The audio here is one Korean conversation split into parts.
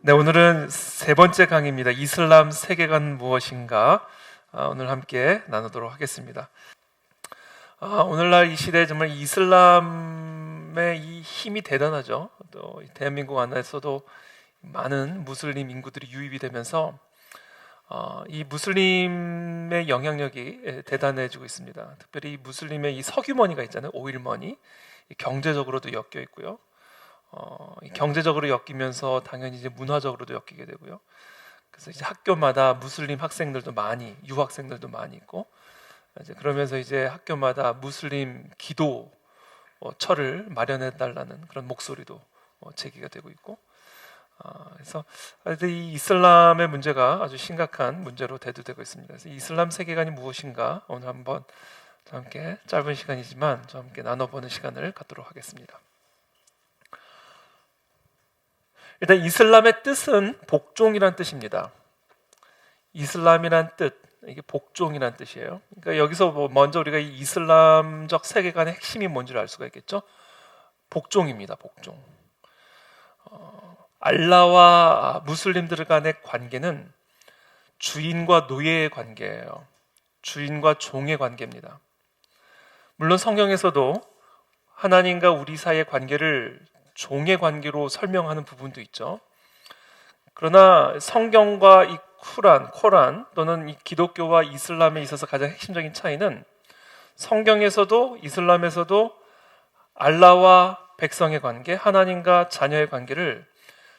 네, 오늘은 세 번째 강의입니다. 이슬람 세계관 무엇인가? 오늘 함께 나누도록 하겠습니다. 오늘날 이 시대에 정말 이슬람의 이 힘이 대단하죠. 또 대한민국 안에서도 많은 무슬림 인구들이 유입이 되면서 이 무슬림의 영향력이 대단해지고 있습니다. 특별히 무슬림의 이 석유머니가 있잖아요. 오일머니, 경제적으로도 엮여 있고요. 경제적으로 엮이면서 당연히 이제 문화적으로도 엮이게 되고요. 그래서 이제 학교마다 무슬림 학생들도 많이, 유학생들도 많이 있고, 이제 그러면서 이제 학교마다 무슬림 기도처를 마련해 달라는 그런 목소리도 제기가 되고 있고, 그래서 이 이슬람의 문제가 아주 심각한 문제로 대두되고 있습니다. 그래서 이슬람 세계관이 무엇인가 오늘 한번 저와 함께 짧은 시간이지만 저와 함께 나눠보는 시간을 갖도록 하겠습니다. 일단 이슬람의 뜻은 복종이란 뜻입니다. 이슬람이란 뜻, 이게 복종이란 뜻이에요. 그러니까 여기서 먼저 우리가 이 이슬람적 세계관의 핵심이 뭔지를 알 수가 있겠죠. 복종입니다. 복종. 알라와 무슬림들 간의 관계는 주인과 노예의 관계예요. 주인과 종의 관계입니다. 물론 성경에서도 하나님과 우리 사이의 관계를 종의 관계로 설명하는 부분도 있죠. 그러나 성경과 이 코란 또는 이 기독교와 이슬람에 있어서 가장 핵심적인 차이는 성경에서도 이슬람에서도 알라와 백성의 관계, 하나님과 자녀의 관계를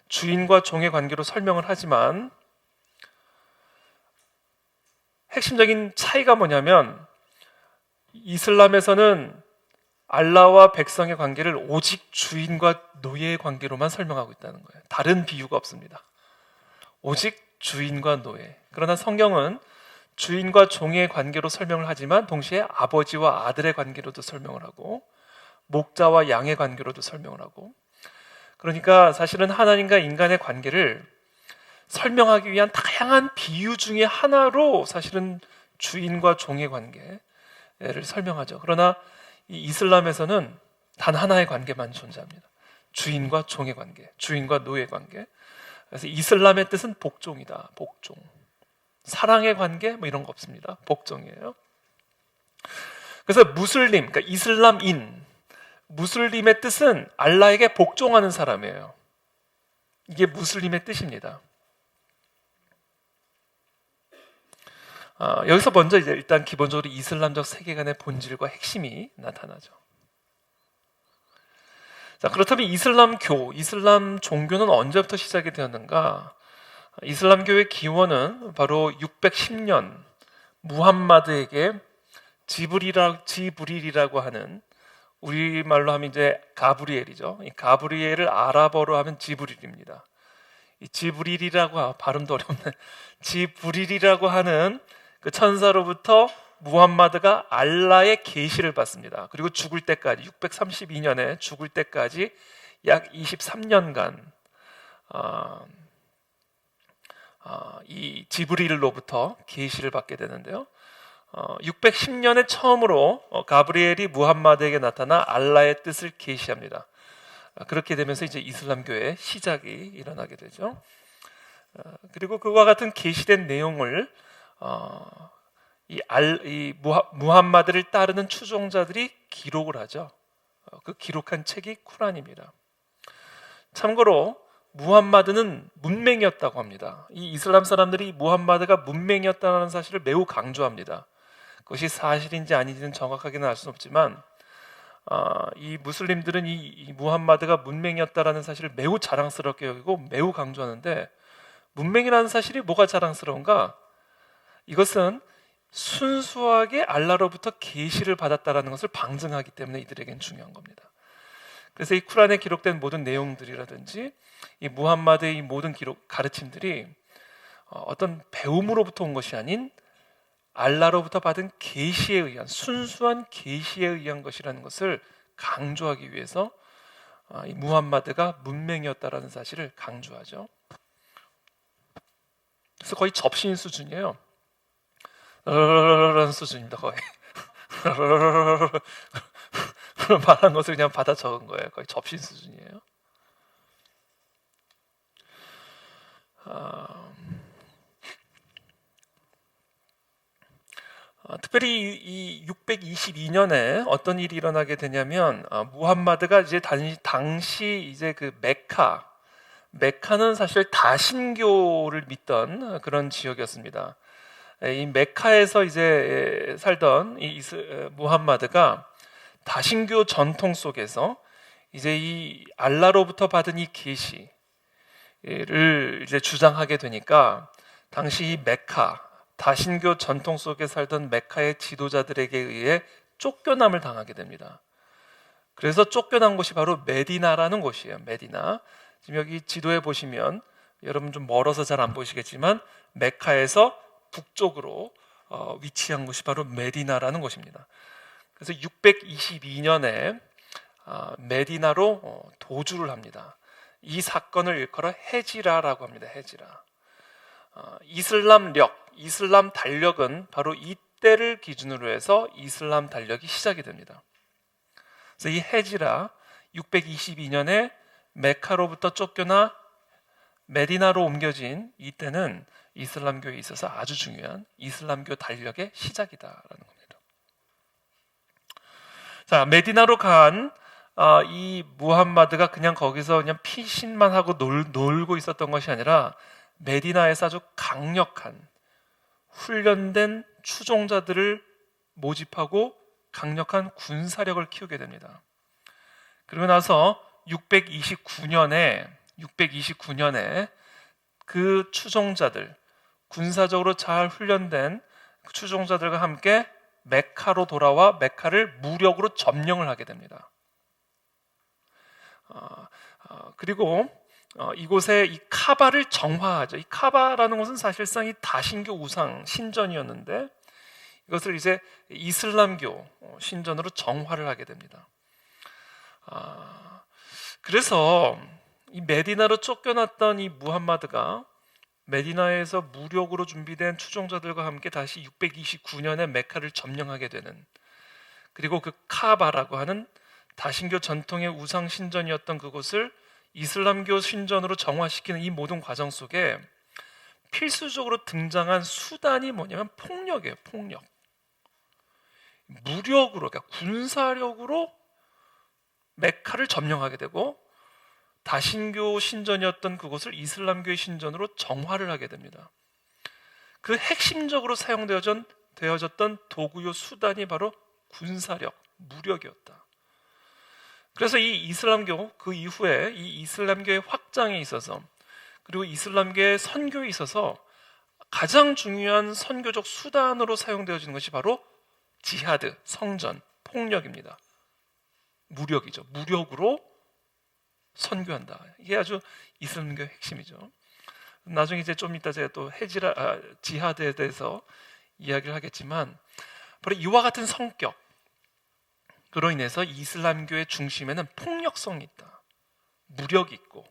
주인과 종의 관계로 설명을 하지만 핵심적인 차이가 뭐냐면 이슬람에서는 알라와 백성의 관계를 오직 주인과 노예의 관계로만 설명하고 있다는 거예요. 다른 비유가 없습니다. 오직 주인과 노예. 그러나 성경은 주인과 종의 관계로 설명을 하지만 동시에 아버지와 아들의 관계로도 설명을 하고 목자와 양의 관계로도 설명을 하고, 그러니까 사실은 하나님과 인간의 관계를 설명하기 위한 다양한 비유 중에 하나로 사실은 주인과 종의 관계를 설명하죠. 그러나 이 이슬람에서는 단 하나의 관계만 존재합니다. 주인과 종의 관계, 주인과 노예 관계. 그래서 이슬람의 뜻은 복종이다. 복종. 사랑의 관계 뭐 이런 거 없습니다. 복종이에요. 그래서 무슬림, 그러니까 이슬람인, 무슬림의 뜻은 알라에게 복종하는 사람이에요. 이게 무슬림의 뜻입니다. 여기서 먼저 이제 일단 기본적으로 이슬람적 세계관의 본질과 핵심이 나타나죠. 자, 그렇다면 이슬람 종교는 언제부터 시작이 되었는가? 이슬람교의 기원은 바로 610년 무함마드에게 지브릴이라고 하는, 우리말로 하면 이제 가브리엘이죠. 이 가브리엘을 아랍어로 하면 지브릴입니다. 이 지브릴이라고, 발음도 어렵네. 지브릴이라고 하는 그 천사로부터 무함마드가 알라의 계시를 받습니다. 그리고 죽을 때까지 632년에 죽을 때까지 약 23년간 이 지브릴로부터 계시를 받게 되는데요. 610년에 처음으로 가브리엘이 무함마드에게 나타나 알라의 뜻을 계시합니다. 그렇게 되면서 이제 이슬람교의 시작이 일어나게 되죠. 그리고 그와 같은 계시된 내용을 무함마드를 따르는 추종자들이 기록을 하죠. 그 기록한 책이 쿠란입니다. 참고로 무함마드는 문맹이었다고 합니다. 이 이슬람 사람들이 무함마드가 문맹이었다는 사실을 매우 강조합니다. 그것이 사실인지 아닌지는 정확하게는 알 수는 없지만 이 무슬림들은 이 무함마드가 문맹이었다는 사실을 매우 자랑스럽게 여기고 매우 강조하는데, 문맹이라는 사실이 뭐가 자랑스러운가? 이것은 순수하게 알라로부터 계시를 받았다는 것을 방증하기 때문에 이들에겐 중요한 겁니다. 그래서 이 쿠란에 기록된 모든 내용들이라든지 이 무함마드의 이 모든 가르침들이 어떤 배움으로부터 온 것이 아닌 알라로부터 받은 계시에 의한, 순수한 계시에 의한 것이라는 것을 강조하기 위해서 이 무함마드가 문맹이었다라는 사실을 강조하죠. 그래서 거의 접신 수준이에요. 라는 수준입니다. 거의 말한 것을 그냥 받아 적은 거예요. 거의 접신 수준이에요. 특별히 이 622년에 어떤 일이 일어나게 되냐면 무함마드가 이제 당시 이제 그 메카는 사실 다신교를 믿던 그런 지역이었습니다. 이 메카에서 이제 살던 무함마드가 다신교 전통 속에서 이제 이 알라로부터 받은 이 계시를 이제 주장하게 되니까 당시 이 다신교 전통 속에 살던 메카의 지도자들에게 의해 쫓겨남을 당하게 됩니다. 그래서 쫓겨난 곳이 바로 메디나라는 곳이에요. 메디나. 지금 여기 지도에 보시면 여러분 좀 멀어서 잘 안 보이시겠지만 메카에서 북쪽으로 위치한 곳이 바로 메디나라는 곳입니다. 그래서 622년에 메디나로 도주를 합니다. 이 사건을 일컬어 헤지라라고 합니다. 헤지라. 이슬람 달력은 바로 이때를 기준으로 해서 이슬람 달력이 시작이 됩니다. 그래서 이 헤지라 622년에 메카로부터 쫓겨나 메디나로 옮겨진 이때는 이슬람교에 있어서 아주 중요한 이슬람교 달력의 시작이다라는 겁니다. 자, 메디나로 간 이 무함마드가 그냥 거기서 그냥 피신만 하고 놀고 있었던 것이 아니라 메디나에서 아주 강력한 훈련된 추종자들을 모집하고 강력한 군사력을 키우게 됩니다. 그러고 나서 629년에 그 추종자들, 군사적으로 잘 훈련된 추종자들과 함께 메카로 돌아와 메카를 무력으로 점령을 하게 됩니다. 그리고 이곳에 이 카바를 정화하죠. 이 카바라는 것은 사실상 이 다신교 우상 신전이었는데 이것을 이제 이슬람교 신전으로 정화를 하게 됩니다. 그래서 이 메디나로 쫓겨났던 이 무함마드가 메디나에서 무력으로 준비된 추종자들과 함께 다시 629년에 메카를 점령하게 되는, 그리고 그 카바라고 하는 다신교 전통의 우상 신전이었던 그곳을 이슬람교 신전으로 정화시키는 이 모든 과정 속에 필수적으로 등장한 수단이 뭐냐면 폭력이에요. 폭력. 무력으로, 그러니까 군사력으로 메카를 점령하게 되고 다신교 신전이었던 그곳을 이슬람교의 신전으로 정화를 하게 됩니다. 그 핵심적으로 사용되어졌던 도구요 수단이 바로 군사력, 무력이었다. 그래서 이 이슬람교, 그 이후에 이 이슬람교의 확장에 있어서, 그리고 이슬람교의 선교에 있어서 가장 중요한 선교적 수단으로 사용되어지는 것이 바로 지하드, 성전, 폭력입니다. 무력이죠. 무력으로 선교한다. 이게 아주 이슬람교의 핵심이죠. 나중에 이제 좀 이따 제가 또 지하드에 대해서 이야기를 하겠지만, 바로 이와 같은 성격, 그로 인해서 이슬람교의 중심에는 폭력성이 있다, 무력이 있고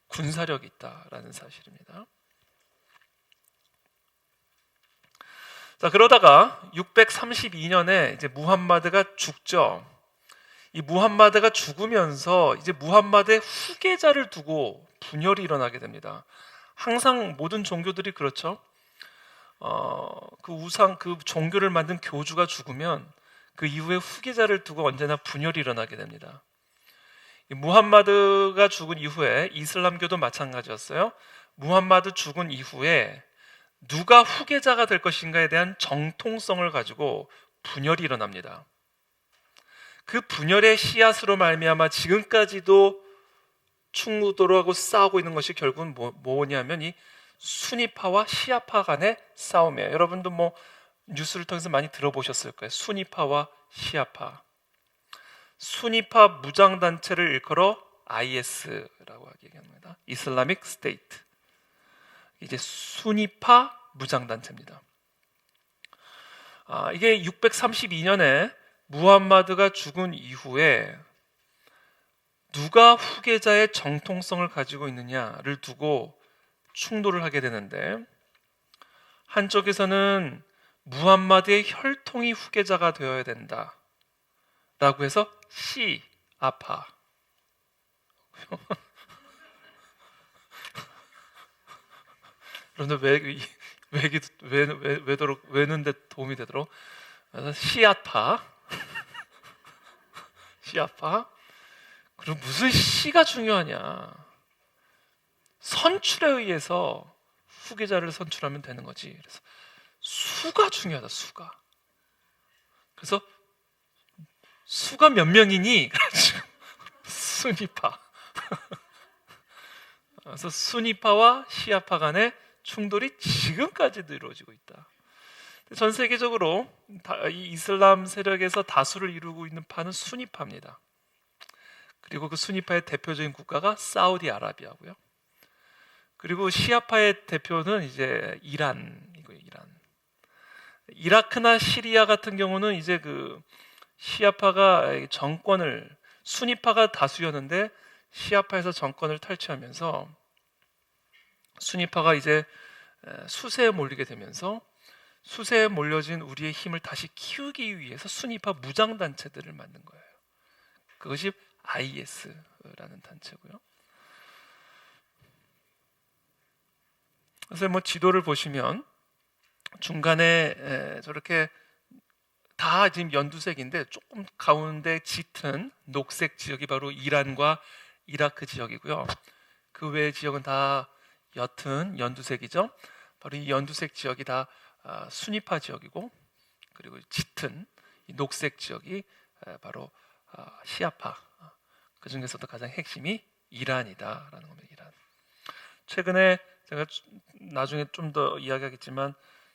군사력이 있다라는 사실입니다. 자, 그러다가 632년에 이제 무함마드가 죽죠. 이 무함마드가 죽으면서 이제 무함마드의 후계자를 두고 분열이 일어나게 됩니다. 항상 모든 종교들이 그렇죠. 그 종교를 만든 교주가 죽으면 그 이후에 후계자를 두고 언제나 분열이 일어나게 됩니다. 무함마드가 죽은 이후에 이슬람교도 마찬가지였어요. 무함마드 죽은 이후에 누가 후계자가 될 것인가에 대한 정통성을 가지고 분열이 일어납니다. 그 분열의 씨앗으로 말미암아 지금까지도 충돌을 하고 싸우고 있는 것이 결국은 뭐냐면 이 수니파와 시아파 간의 싸움이에요. 여러분도 뭐 뉴스를 통해서 많이 들어보셨을 거예요. 수니파와 시아파. 수니파 무장단체를 일컬어 IS라고 얘기합니다. 이슬라믹 스테이트. 이제 수니파 무장단체입니다. 이게 632년에 무함마드가 죽은 이후에 누가 후계자의 정통성을 가지고 있느냐를 두고 충돌을 하게 되는데, 한쪽에서는 무함마드의 혈통이 후계자가 되어야 된다 라고 해서 시아파. 그런데 왜 외는데 도움이 되도록. 그래서 시아파, 시아파. 그리고 무슨 시가 중요하냐? 선출에 의해서 후계자를 선출하면 되는 거지. 그래서 수가 중요하다. 수가. 그래서 수가 몇 명이니? 그래가지고 순위파. 그래서 순위파와 시아파 간의 충돌이 지금까지도 이루어지고 있다. 전 세계적으로 이 이슬람 세력에서 다수를 이루고 있는 파는 순위파입니다. 그리고 그 순위파의 대표적인 국가가 사우디아라비아고요. 그리고 시아파의 대표는 이제 이란이고요. 이라크나 시리아 같은 경우는 이제 그 시아파가 정권을, 순위파가 다수였는데 시아파에서 정권을 탈취하면서 순위파가 이제 수세에 몰리게 되면서 수세에 몰려진 우리의 힘을 다시 키우기 위해서 순위파 무장단체들을 만든 거예요. 그것이 IS라는 단체고요. 그래서 뭐 지도를 보시면 중간에 저렇게 다 지금 연두색인데 조금 가운데 짙은 녹색 지역이 바로 이란과 이라크 지역이고요. 그 외의 지역은 다 옅은 연두색이죠. 바로 이 연두색 지역이 다 순위파 지역이고, 그리고 짙은 이 녹색 지역이 바로 시아파. 그 중에서도 가장 핵심이 이란이다라는 겁니다. 이란. 최근에 제가 나중에 좀 더 이야기하겠지만,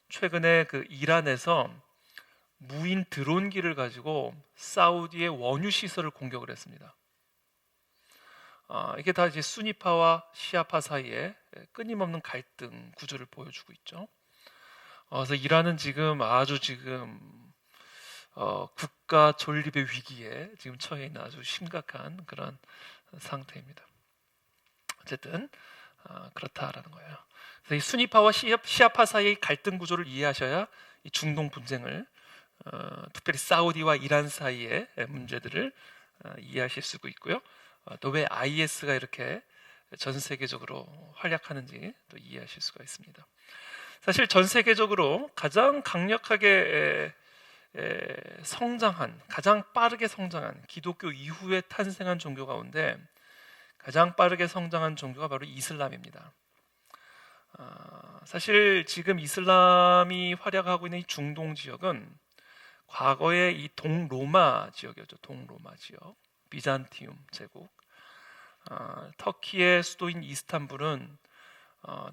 최근에 그 이란에서 무인 드론기를 가지고 사우디의 원유 시설을 공격을 했습니다. 이게 다 이제 순위파와 시아파 사이에 끊임없는 갈등 구조를 보여주고 있죠. 그래서 이란은 지금 아주 국가 존립의 위기에 지금 처해 있는 아주 심각한 그런 상태입니다. 어쨌든 그렇다라는 거예요. 그래서 이 순위파와 시아파 사이의 갈등 구조를 이해하셔야 이 중동 분쟁을, 특별히 사우디와 이란 사이의 문제들을 이해하실 수 있고요. 또 왜 IS가 이렇게 전 세계적으로 활약하는지 또 이해하실 수가 있습니다. 사실 전 세계적으로 가장 강력하게 성장한, 가장 빠르게 성장한 기독교 이후에 탄생한 종교 가운데 가장 빠르게 성장한 종교가 바로 이슬람입니다. 사실 지금 이슬람이 활약하고 있는 이 중동 지역은 과거에 이 동로마 지역이었죠. 동로마 지역, 비잔티움 제국, 터키의 수도인 이스탄불은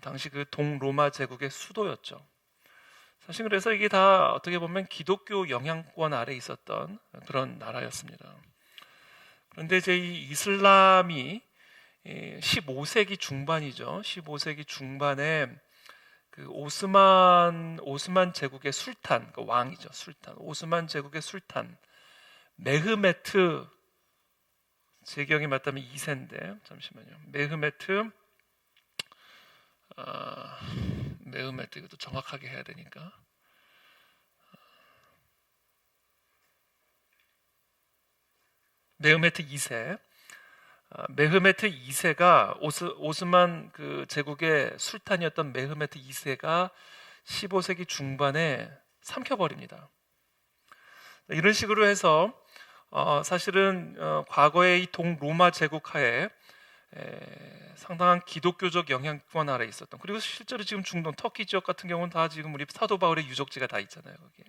당시 그 동로마 제국의 수도였죠. 사실 그래서 이게 다 어떻게 보면 기독교 영향권 아래 있었던 그런 나라였습니다. 그런데 이제 이 이슬람이 15세기 중반이죠. 15세기 중반에 그 오스만 제국의 술탄, 그 왕이죠. 술탄. 오스만 제국의 술탄 메흐메트, 제 기억이 맞다면 2세인데 잠시만요. 메흐메트 이것도 정확하게 해야 되니까. 메흐메트 2세. 메흐메트 2세가 오스만 그 제국의 술탄이었던 메흐메트 2세가 15세기 중반에 삼켜버립니다. 이런 식으로 해서 사실은 과거의 이 동로마 제국 하에 상당한 기독교적 영향권 아래 있었던, 그리고 실제로 지금 중동 터키 지역 같은 경우는 다 지금 우리 사도 바울의 유적지가 다 있잖아요. 거기에.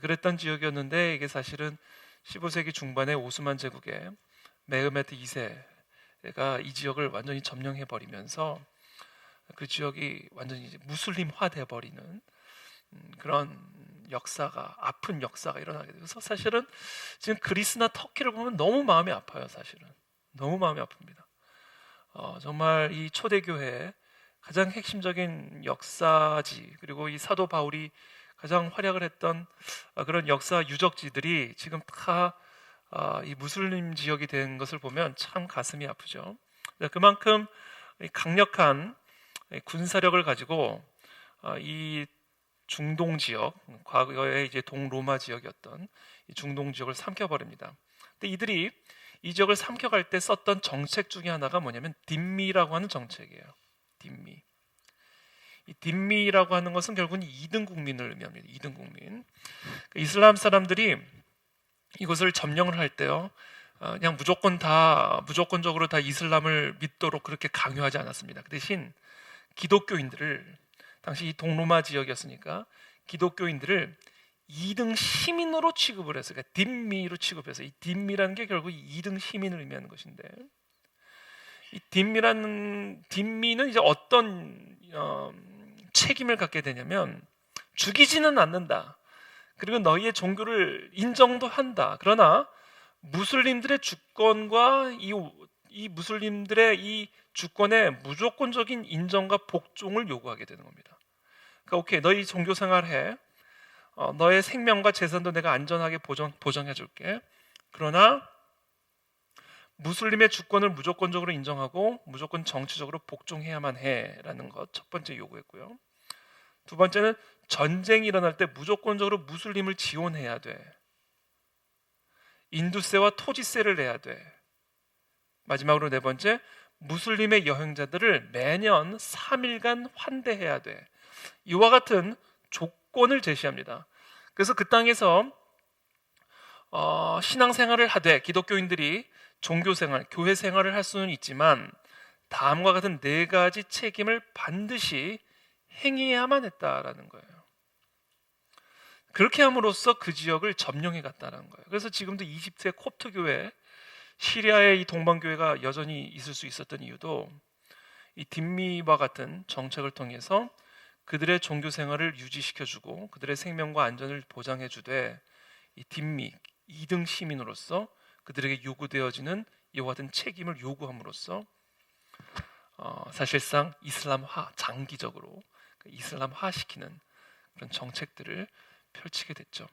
그랬던 지역이었는데 이게 사실은 15세기 중반에 오스만 제국의 메흐메트 2세가 이 지역을 완전히 점령해 버리면서 그 지역이 완전히 이제 무슬림화 돼 버리는 그런 역사가, 아픈 역사가 일어나게 돼서 사실은 지금 그리스나 터키를 보면 너무 마음이 아파요. 사실은 너무 마음이 아픕니다. 정말 이 초대교회의 가장 핵심적인 역사지, 그리고 이 사도 바울이 가장 활약을 했던 그런 역사 유적지들이 지금 다 이 무슬림 지역이 된 것을 보면 참 가슴이 아프죠. 그만큼 강력한 군사력을 가지고 이 중동 지역, 과거에 이제 동로마 지역이었던 이 중동 지역을 삼켜버립니다. 근데 이들이 이 지역을 삼켜갈 때 썼던 정책 중에 하나가 뭐냐면 딘미라고 하는 정책이에요. 딘미. 이 딘미라고 하는 것은 결국은 2등 국민을 의미합니다. 2등 국민. 이슬람 사람들이 이것을 점령을 할 때요, 그냥 무조건적으로 다 이슬람을 믿도록 그렇게 강요하지 않았습니다. 그 대신 기독교인들을, 당시 이 동로마 지역이었으니까 기독교인들을 2등 시민으로 취급을 했어요. 그러니까 딘미로 취급해서, 이 딘미라는 게 결국 2등 시민을 의미하는 것인데, 이 딘미는 이제 어떤 책임을 갖게 되냐면, 죽이지는 않는다. 그리고 너희의 종교를 인정도 한다. 그러나 무슬림들의 주권과 이 무슬림들의 이 주권의 무조건적인 인정과 복종을 요구하게 되는 겁니다. 그러니까 오케이, 너희 종교 생활해. 너의 생명과 재산도 내가 안전하게 보정해 줄게. 그러나 무슬림의 주권을 무조건적으로 인정하고 무조건 정치적으로 복종해야만 해라는 것, 첫 번째 요구했고요. 두 번째는 전쟁이 일어날 때 무조건적으로 무슬림을 지원해야 돼. 인두세와 토지세를 내야 돼. 마지막으로 네 번째, 무슬림의 여행자들을 매년 3일간 환대해야 돼. 이와 같은 조건을 제시합니다. 그래서 그 땅에서 신앙생활을 하되, 기독교인들이 종교생활, 교회생활을 할 수는 있지만 다음과 같은 네 가지 책임을 반드시 행해야만 했다라는 거예요. 그렇게 함으로써 그 지역을 점령해 갔다는 거예요. 그래서 지금도 이집트의 콥트 교회, 시리아의 이 동방교회가 여전히 있을 수 있었던 이유도 이 딘미와 같은 정책을 통해서 그들의 종교 생활을 유지시켜주고 그들의 생명과 안전을 보장해주되, 이 딘미 2등 시민으로서 그들에게 요구되어지는 이와 같은 책임을 요구함으로써 사실상 이슬람화, 장기적으로 이슬람화시키는 그런 정책들을 펼치게 됐죠.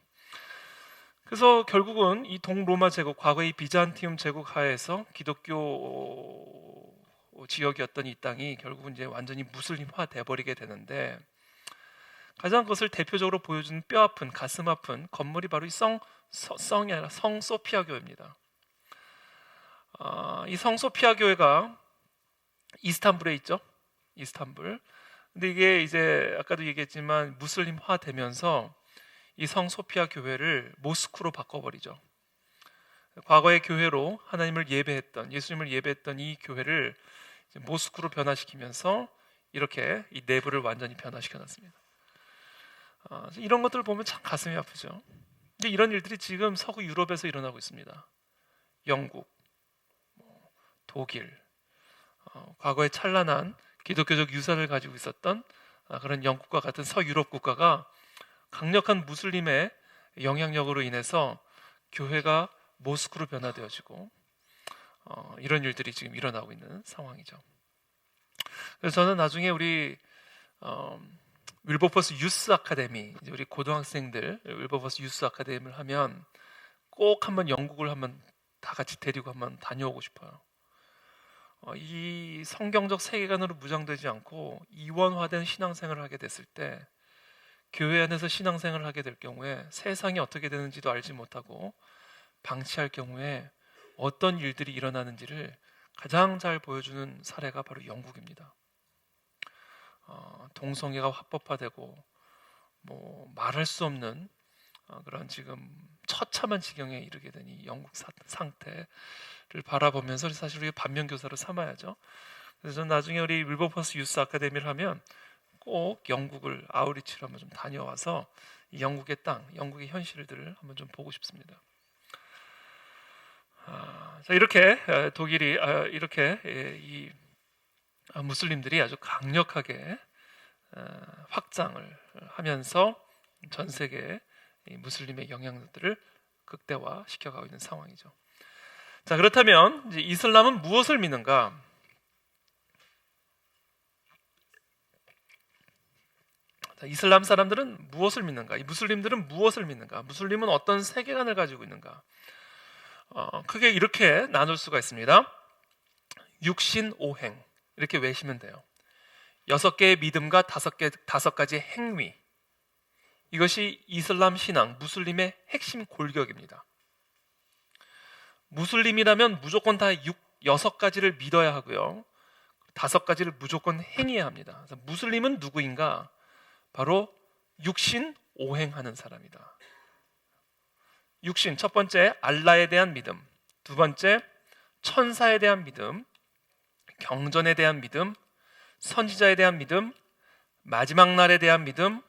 그래서 결국은 이 동로마 제국, 과거의 비잔티움 제국 하에서 기독교 지역이었던 이 땅이 결국은 이제 완전히 무슬림화 돼버리게 되는데, 가장 그것을 대표적으로 보여주는 뼈아픈, 가슴 아픈 건물이 바로 이 성이 아니라 성 소피아 교회입니다. 이 성 소피아 교회가 이스탄불에 있죠. 이스탄불. 근데 이게 이제 아까도 얘기했지만 무슬림화 되면서 이 성 소피아 교회를 모스크로 바꿔버리죠. 과거의 교회로 하나님을 예배했던, 예수님을 예배했던 이 교회를 이제 모스크로 변화시키면서 이렇게 이 내부를 완전히 변화시켜놨습니다. 이런 것들을 보면 참 가슴이 아프죠. 근데 이런 일들이 지금 서구 유럽에서 일어나고 있습니다. 영국, 독일, 과거에 찬란한 기독교적 유산을 가지고 있었던 그런 영국과 같은 서유럽 국가가 강력한 무슬림의 영향력으로 인해서 교회가 모스크로 변화되어지고 이런 일들이 지금 일어나고 있는 상황이죠. 그래서 저는 나중에 우리 윌버포스 유스 아카데미, 이제 우리 고등학생들 윌버포스 유스 아카데미를 하면 꼭 한번 영국을 한번 다 같이 데리고 한번 다녀오고 싶어요. 이 성경적 세계관으로 무장되지 않고 이원화된 신앙생활을 하게 됐을 때, 교회 안에서 신앙생활을 하게 될 경우에 세상이 어떻게 되는지도 알지 못하고 방치할 경우에 어떤 일들이 일어나는지를 가장 잘 보여주는 사례가 바로 영국입니다. 동성애가 합법화되고 말할 수 없는 그런 지금 처참한 지경에 이르게 된 이 영국 상태를 바라보면서 사실 우리가 반면교사로 삼아야죠. 그래서 저는 나중에 우리 윌버포스 유스 아카데미를 하면 꼭 영국을 아우리치로 한번 좀 다녀와서 이 영국의 땅, 영국의 현실들을 한번 좀 보고 싶습니다. 자, 이렇게 독일이 이렇게 이 무슬림들이 아주 강력하게 확장을 하면서 전 세계 무슬림의 영향력들을 극대화시켜가고 있는 상황이죠. 자, 그렇다면 이제 이슬람은 무엇을 믿는가? 자, 이슬람 사람들은 무엇을 믿는가? 이 무슬림들은 무엇을 믿는가? 무슬림은 어떤 세계관을 가지고 있는가? 크게 이렇게 나눌 수가 있습니다. 육신오행, 이렇게 외시면 돼요. 6개의 믿음과 5가지 행위, 이것이 이슬람 신앙, 무슬림의 핵심 골격입니다. 무슬림이라면 무조건 다 6가지를 믿어야 하고요. 다섯 가지를 무조건 행해야 합니다. 그래서 무슬림은 누구인가? 바로 육신 오행하는 사람이다. 육신, 첫 번째 알라에 대한 믿음, 두 번째 천사에 대한 믿음, 경전에 대한 믿음, 선지자에 대한 믿음, 마지막 날에 대한 믿음,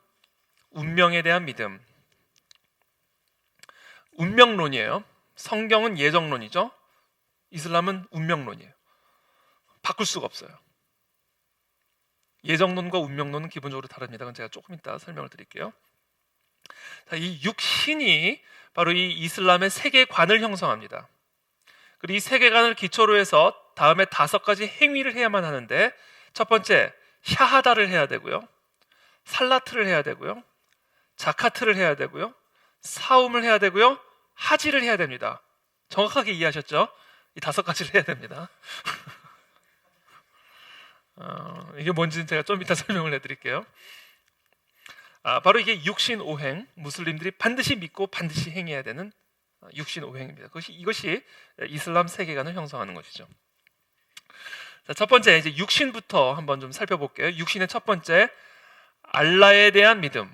운명에 대한 믿음. 운명론이에요. 성경은 예정론이죠. 이슬람은 운명론이에요. 바꿀 수가 없어요. 예정론과 운명론은 기본적으로 다릅니다. 그건 제가 조금 이따 설명을 드릴게요. 자, 이 육신이 바로 이 이슬람의 세계관을 형성합니다. 그리고 이 세계관을 기초로 해서 다음에 다섯 가지 행위를 해야만 하는데, 첫 번째 샤하다를 해야 되고요, 살라트를 해야 되고요, 자카트를 해야 되고요, 사움을 해야 되고요, 하지를 해야 됩니다. 정확하게 이해하셨죠? 이 다섯 가지를 해야 됩니다. 이게 뭔지는 제가 좀 이따 설명을 해드릴게요. 바로 이게 육신 오행, 무슬림들이 반드시 믿고 반드시 행해야 되는 육신 오행입니다. 이것이 이슬람 세계관을 형성하는 것이죠. 자, 첫 번째 이제 육신부터 한번 좀 살펴볼게요. 육신의 첫 번째 알라에 대한 믿음.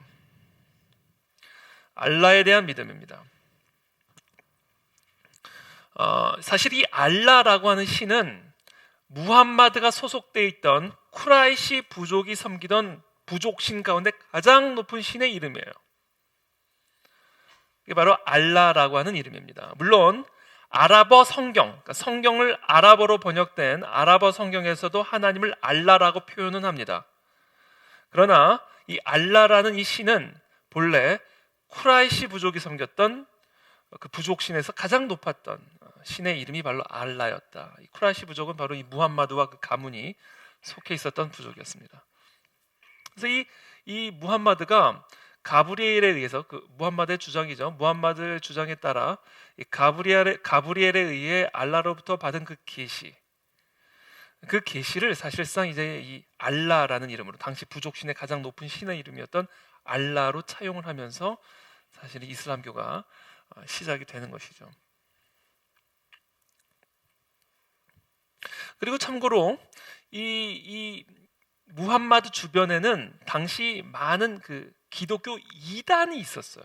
알라에 대한 믿음입니다. 사실 이 알라라고 하는 신은 무함마드가 소속되어 있던 쿠라이시 부족이 섬기던 부족신 가운데 가장 높은 신의 이름이에요. 이게 바로 알라라고 하는 이름입니다. 물론 아랍어 성경, 그러니까 성경을 아랍어로 번역된 아랍어 성경에서도 하나님을 알라라고 표현은 합니다. 그러나 이 알라라는 이 신은 본래 쿠라이시 부족이 섬겼던 그 부족신에서 가장 높았던 신의 이름이 바로 알라였다. 이 쿠라이시 부족은 바로 이 무함마드와 그 가문이 속해 있었던 부족이었습니다. 그래서 이 무함마드가 가브리엘에 의해서, 그 무함마드의 주장이죠. 무함마드의 주장에 따라 이 가브리엘에 의해 알라로부터 받은 그 계시를 사실상 이제 이 알라라는 이름으로, 당시 부족신의 가장 높은 신의 이름이었던 알라로 차용을 하면서 사실 이슬람교가 시작이 되는 것이죠. 그리고 참고로 이 무함마드 주변에는 당시 많은 그 기독교 이단이 있었어요.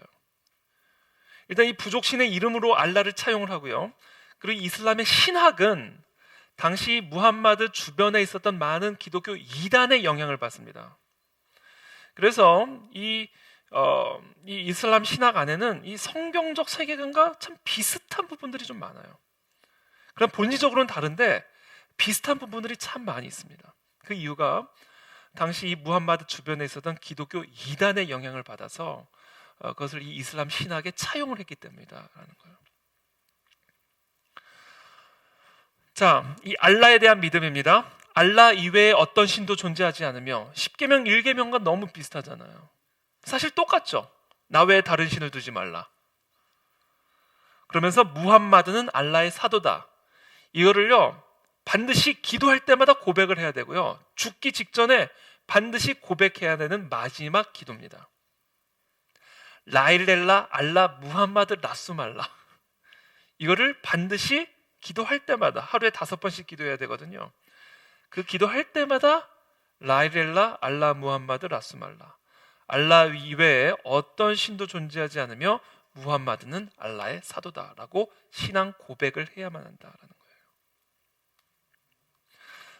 일단 이 부족신의 이름으로 알라를 차용을 하고요. 그리고 이슬람의 신학은 당시 무함마드 주변에 있었던 많은 기독교 이단의 영향을 받습니다. 그래서 이 이슬람 신학 안에는 이 성경적 세계관과 참 비슷한 부분들이 좀 많아요. 그럼 본질적으로는 다른데 비슷한 부분들이 참 많이 있습니다. 그 이유가 당시 이 무함마드 주변에 있었던 기독교 이단의 영향을 받아서 그것을 이 이슬람 신학에 차용을 했기 때문이다라는 거예요. 자, 이 알라에 대한 믿음입니다. 알라 이외에 어떤 신도 존재하지 않으며 10계명 1계명과 너무 비슷하잖아요. 사실 똑같죠. 나 외에 다른 신을 두지 말라. 그러면서 무함마드는 알라의 사도다. 이거를요 반드시 기도할 때마다 고백을 해야 되고요, 죽기 직전에 반드시 고백해야 되는 마지막 기도입니다. 라일렐라 알라 무함마드 라수말라. 이거를 반드시 기도할 때마다 하루에 5번씩 기도해야 되거든요. 그 기도할 때마다 라일렐라 알라 무함마드 라수말라. 알라 이외에 어떤 신도 존재하지 않으며 무함마드는 알라의 사도다라고 신앙 고백을 해야만 한다라는 거예요.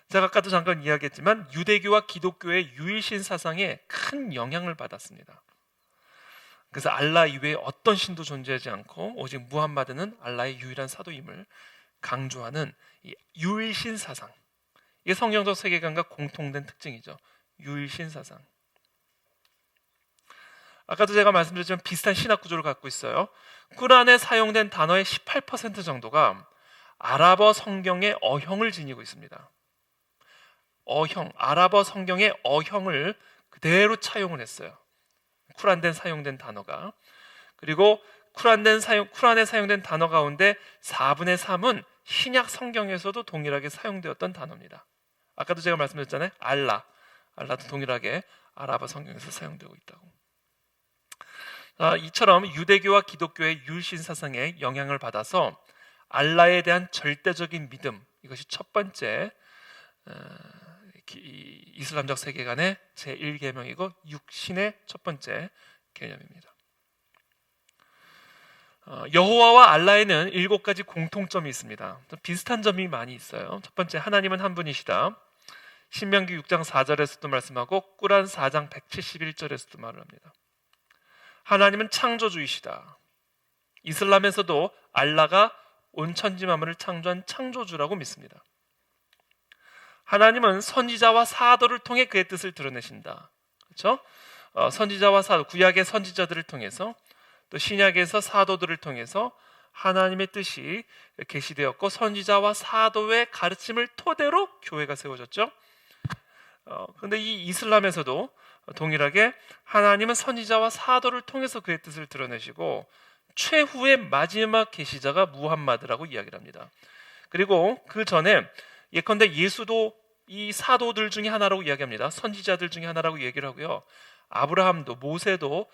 제가 아까도 잠깐 이야기했지만 유대교와 기독교의 유일신 사상에 큰 영향을 받았습니다. 그래서 알라 이외에 어떤 신도 존재하지 않고 오직 무함마드는 알라의 유일한 사도임을 강조하는 이 유일신 사상, 이게 성경적 세계관과 공통된 특징이죠. 유일신 사상. 아까도 제가 말씀드렸지만 비슷한 신학 구조를 갖고 있어요. 꾸란에 사용된 단어의 18% 정도가 아랍어 성경의 어형을 지니고 있습니다. 아랍어 성경의 어형을 그대로 차용을 했어요. 쿠란에 사용된 단어가. 그리고 쿠란에 사용된 단어 가운데 4분의 3은 신약 성경에서도 동일하게 사용되었던 단어입니다. 아까도 제가 말씀드렸잖아요. 알라도 동일하게 아랍어 성경에서 사용되고 있다고. 이처럼 유대교와 기독교의 유일신 사상에 영향을 받아서 알라에 대한 절대적인 믿음, 이것이 첫 번째 이슬람적 세계관의 제1계명이고 육신의 첫 번째 개념입니다. 여호와와 알라에는 7가지 공통점이 있습니다. 비슷한 점이 많이 있어요. 첫 번째, 하나님은 한 분이시다. 신명기 6장 4절에서도 말씀하고 꾸란 4장 171절에서도 말을 합니다. 하나님은 창조주이시다. 이슬람에서도 알라가 온 천지 만물을 창조한 창조주라고 믿습니다. 하나님은 선지자와 사도를 통해 그의 뜻을 드러내신다. 그렇죠? 선지자와 사도, 구약의 선지자들을 통해서 또 신약에서 사도들을 통해서 하나님의 뜻이 계시되었고 선지자와 사도의 가르침을 토대로 교회가 세워졌죠. 그런데 이 이슬람에서도 동일하게 하나님은 선지자와 사도를 통해서 그의 뜻을 드러내시고 최후의 마지막 계시자가 무함마드라고 이야기를 합니다. 그리고 그 전에 예컨대 예수도 이 사도들 중에 하나라고 이야기합니다. 선지자들 중에 하나라고 얘기를 하고요. 아브라함도 모세도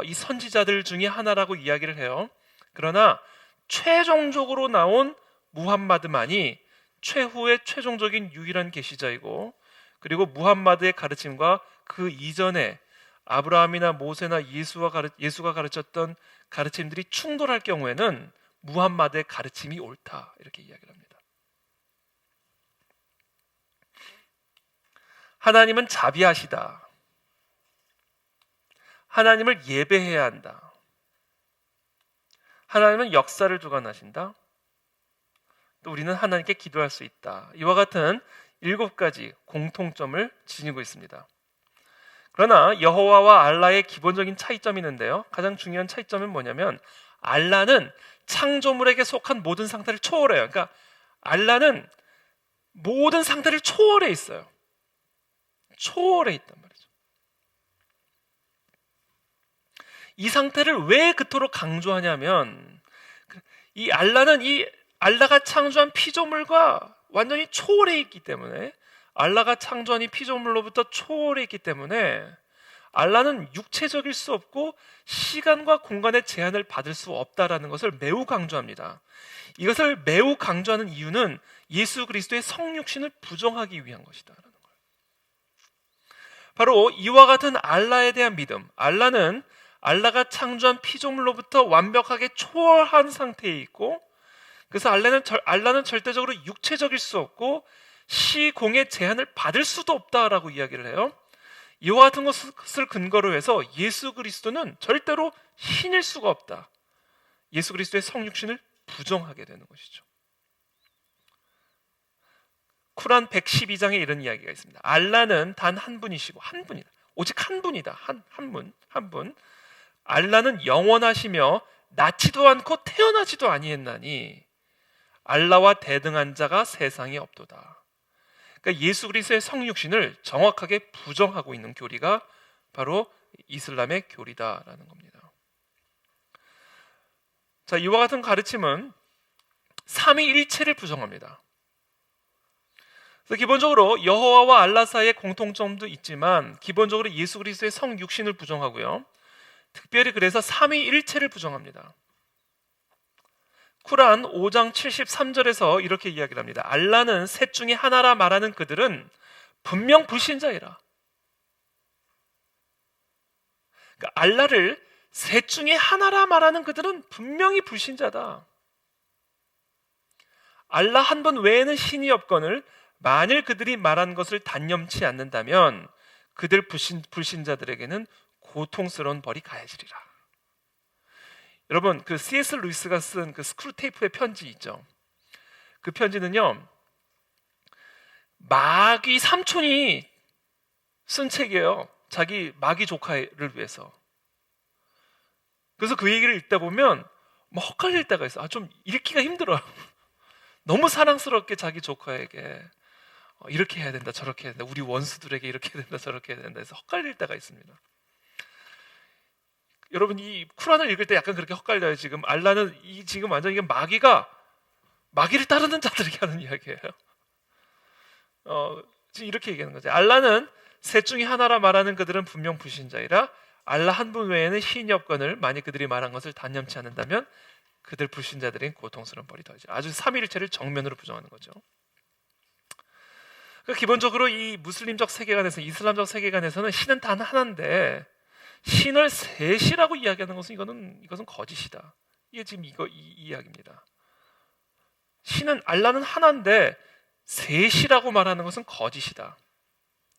이 선지자들 중에 하나라고 이야기를 해요. 그러나 최종적으로 나온 무함마드만이 최후의 최종적인 유일한 계시자이고 그리고 무함마드의 가르침과 그 이전에 아브라함이나 모세나 예수가 가르쳤던 가르침들이 충돌할 경우에는 무함마드의 가르침이 옳다 이렇게 이야기를 합니다. 하나님은 자비하시다. 하나님을 예배해야 한다. 하나님은 역사를 주관하신다. 또 우리는 하나님께 기도할 수 있다. 이와 같은 7가지 공통점을 지니고 있습니다. 그러나 여호와와 알라의 기본적인 차이점이 있는데요. 가장 중요한 차이점은 뭐냐면 알라는 창조물에게 속한 모든 상태를 초월해요. 그러니까 알라는 모든 상태를 초월해 있어요. 초월해 있단 말이죠. 이 상태를 왜 그토록 강조하냐면 이 알라가 창조한 피조물과 완전히 초월해 있기 때문에 알라가 창조한 이 피조물로부터 초월해 있기 때문에 알라는 육체적일 수 없고 시간과 공간의 제한을 받을 수 없다라는 것을 매우 강조합니다. 이것을 매우 강조하는 이유는 예수 그리스도의 성육신을 부정하기 위한 것이다라는 거예요. 바로 이와 같은 알라에 대한 믿음, 알라가 창조한 피조물로부터 완벽하게 초월한 상태에 있고 그래서 알라는 절대적으로 육체적일 수 없고 시공의 제한을 받을 수도 없다라고 이야기를 해요. 이와 같은 것을 근거로 해서 예수 그리스도는 절대로 신일 수가 없다. 예수 그리스도의 성육신을 부정하게 되는 것이죠. 쿠란 112장에 이런 이야기가 있습니다. 알라는 단 한 분이시고 한 분이다. 오직 한 분이다. 한 분. 알라는 영원하시며 낳지도 않고 태어나지도 아니했나니 알라와 대등한 자가 세상에 없도다. 그러니까 예수 그리스도의 성육신을 정확하게 부정하고 있는 교리가 바로 이슬람의 교리다라는 겁니다. 자, 이와 같은 가르침은 삼위일체를 부정합니다. 그래서 기본적으로 여호와와 알라 사이의 공통점도 있지만 기본적으로 예수 그리스도의 성육신을 부정하고요. 특별히 그래서 삼위일체를 부정합니다. 쿠란 5장 73절에서 이렇게 이야기를 합니다. 알라는 셋 중에 하나라 말하는 그들은 분명 불신자이라. 그러니까 알라를 셋 중에 하나라 말하는 그들은 분명히 불신자다. 알라 한 분 외에는 신이 없거늘 만일 그들이 말한 것을 단념치 않는다면 그들 불신자들에게는 고통스러운 벌이 가해지리라. 여러분, 그 C.S. 루이스가 쓴 그 스크루테이프의 편지 있죠. 그 편지는요, 마귀 삼촌이 쓴 책이에요. 자기 마귀 조카를 위해서. 그래서 그 얘기를 읽다 보면 뭐 헛갈릴 때가 있어요. 좀 읽기가 힘들어요. 너무 사랑스럽게 자기 조카에게 이렇게 해야 된다, 저렇게 해야 된다, 우리 원수들에게 이렇게 해야 된다, 저렇게 해야 된다 해서 헛갈릴 때가 있습니다. 여러분, 이 쿠란을 읽을 때 약간 그렇게 헛갈려요. 지금 알라는 지금 완전 이게 마귀를 따르는 자들에게 하는 이야기예요. 지금 이렇게 얘기하는 거죠. 알라는 셋 중에 하나라 말하는 그들은 분명 불신자이라 알라 한 분 외에는 신이 없거늘 만약 그들이 말한 것을 단념치 않는다면 그들 불신자들인 고통스러운 벌이 더하지. 아주 삼위일체를 정면으로 부정하는 거죠. 그러니까 기본적으로 이 무슬림적 세계관에서, 이슬람적 세계관에서는 신은 단 하나인데 신을 셋이라고 이야기하는 것은 이것은 거짓이다. 이게 지금 이 이야기입니다. 신은, 알라는 하나인데 셋이라고 말하는 것은 거짓이다.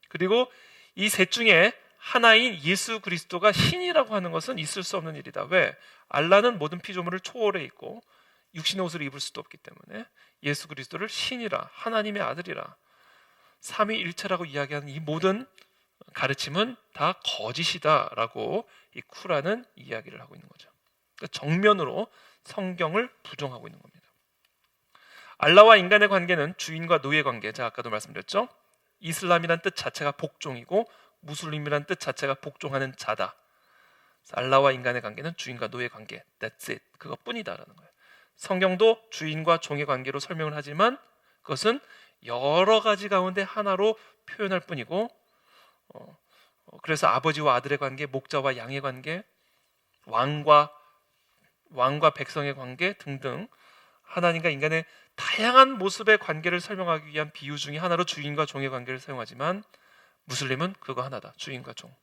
그리고 이 셋 중에 하나인 예수 그리스도가 신이라고 하는 것은 있을 수 없는 일이다. 왜? 알라는 모든 피조물을 초월해 있고 육신의 옷을 입을 수도 없기 때문에 예수 그리스도를 신이라, 하나님의 아들이라, 삼위일체라고 이야기하는 이 모든 가르침은 다 거짓이다라고 이 쿠란은 이야기를 하고 있는 거죠. 그러니까 정면으로 성경을 부정하고 있는 겁니다. 알라와 인간의 관계는 주인과 노예 관계, 제가 아까도 말씀드렸죠. 이슬람이란 뜻 자체가 복종이고 무슬림이란 뜻 자체가 복종하는 자다. 알라와 인간의 관계는 주인과 노예 관계, that's it, 그것뿐이다라는 거예요. 성경도 주인과 종의 관계로 설명을 하지만 그것은 여러 가지 가운데 하나로 표현할 뿐이고, 그래서 아버지와 아들의 관계, 목자와 양의 관계, 왕과 백성의 관계 등등 하나님과 인간의 다양한 모습의 관계를 설명하기 위한 비유 중에 하나로 주인과 종의 관계를 사용하지만 무슬림은 그거 하나다. 주인과 종.